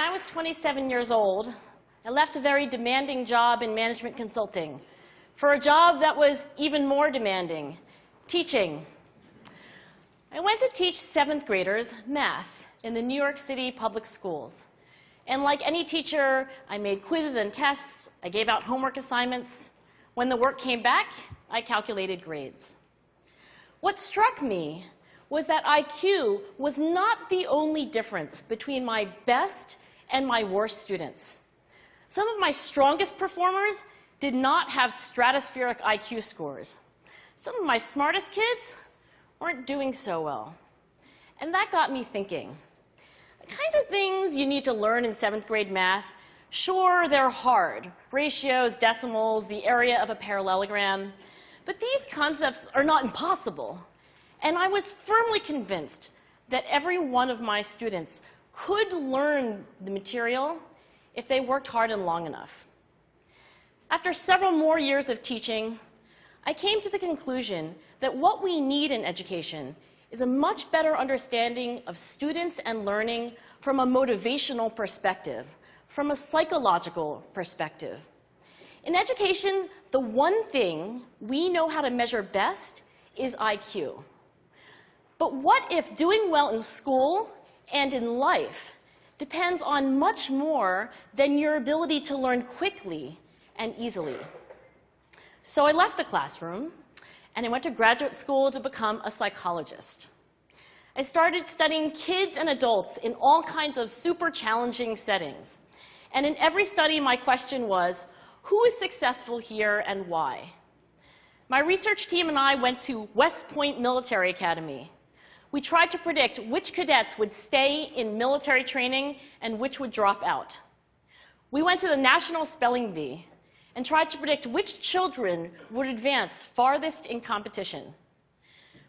I was 27 years old, I left a very demanding job in management consulting for a job that was even more demanding, teaching. I went to teach 7th graders math in the New York City public schools. And like any teacher, I made quizzes and tests, I gave out homework assignments. When the work came back, I calculated grades. What struck me was that IQ was not the only difference between my best and my worst students. Some of my strongest performers did not have stratospheric IQ scores. Some of my smartest kids weren't doing so well. And that got me thinking. The kinds of things you need to learn in 7th grade math, sure, they're hard. Ratios, decimals, the area of a parallelogram. But these concepts are not impossible. And I was firmly convinced that every one of my students could learn the material if they worked hard and long enough. After several more years of teaching, I came to the conclusion that what we need in education is a much better understanding of students and learning from a motivational perspective, from a psychological perspective. In education, the one thing we know how to measure best is IQ. But what if doing well in school and in life depends on much more than your ability to learn quickly and easily? So I left the classroom, and I went to graduate school to become a psychologist. I started studying kids and adults in all kinds of super challenging settings. And in every study, my question was, who is successful here and why? My research team and I went to West Point Military Academy. We tried to predict which cadets would stay in military training and which would drop out. We went to the National Spelling Bee and tried to predict which children would advance farthest in competition.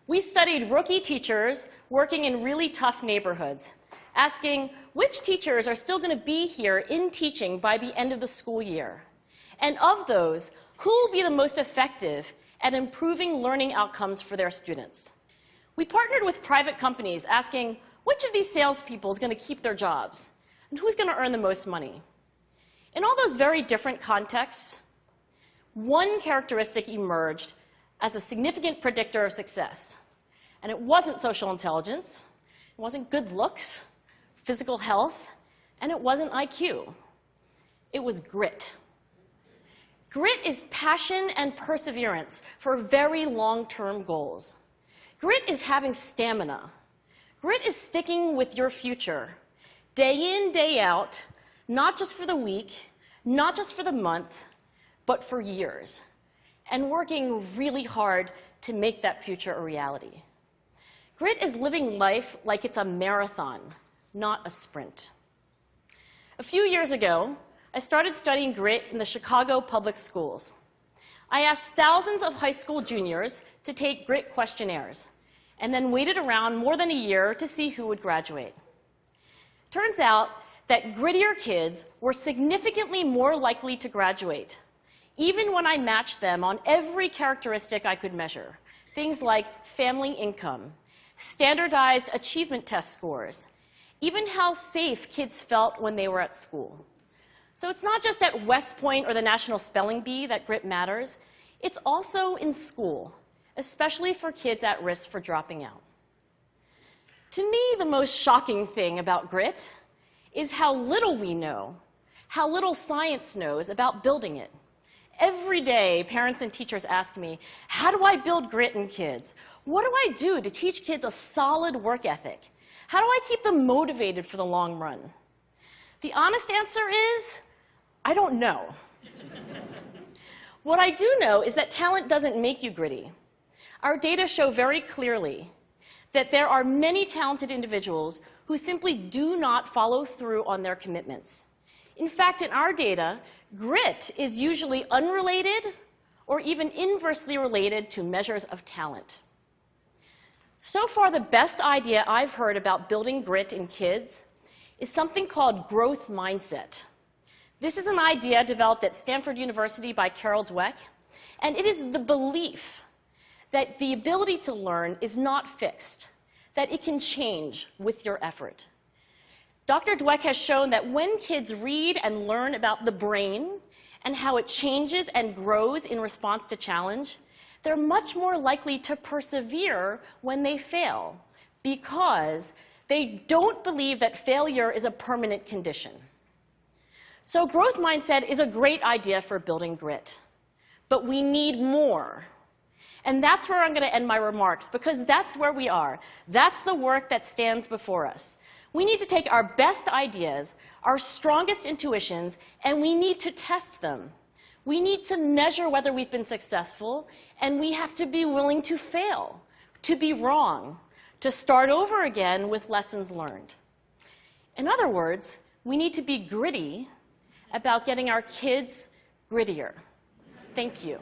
We studied rookie teachers working in really tough neighborhoods, asking which teachers are still going to be here in teaching by the end of the school year. And of those, who will be the most effective at improving learning outcomes for their students? We partnered with private companies, asking which of these salespeople is going to keep their jobs and who's going to earn the most money. In all those very different contexts, one characteristic emerged as a significant predictor of success. And it wasn't social intelligence, it wasn't good looks, physical health, and it wasn't IQ. It was grit. Grit is passion and perseverance for very long-term goals. Grit is having stamina. Grit is sticking with your future, day in, day out, not just for the week, not just for the month, but for years, and working really hard to make that future a reality. Grit is living life like it's a marathon, not a sprint. A few years ago, I started studying grit in the Chicago public schools. I asked thousands of high school juniors to take grit questionnaires, and then waited around more than a year to see who would graduate. Turns out that grittier kids were significantly more likely to graduate, even when I matched them on every characteristic I could measure, things like family income, standardized achievement test scores, even how safe kids felt when they were at school. So it's not just at West Point or the National Spelling Bee that grit matters, it's also in school, especially for kids at risk for dropping out. To me, the most shocking thing about grit is how little we know, how little science knows about building it. Every day, parents and teachers ask me, how do I build grit in kids? What do I do to teach kids a solid work ethic? How do I keep them motivated for the long run? The honest answer is, I don't know. What I do know is that talent doesn't make you gritty. Our data show very clearly that there are many talented individuals who simply do not follow through on their commitments. In fact, in our data, grit is usually unrelated or even inversely related to measures of talent. So far, the best idea I've heard about building grit in kids is something called growth mindset. This is an idea developed at Stanford University by Carol Dweck, and it is the belief that the ability to learn is not fixed, that it can change with your effort. Dr. Dweck has shown that when kids read and learn about the brain and how it changes and grows in response to challenge, they're much more likely to persevere when they fail because they don't believe that failure is a permanent condition. So growth mindset is a great idea for building grit, but we need more. And that's where I'm going to end my remarks, because that's where we are. That's the work that stands before us. We need to take our best ideas, our strongest intuitions, and we need to test them. We need to measure whether we've been successful, and we have to be willing to fail, to be wrong, to start over again with lessons learned. In other words, we need to be gritty about getting our kids grittier. Thank you.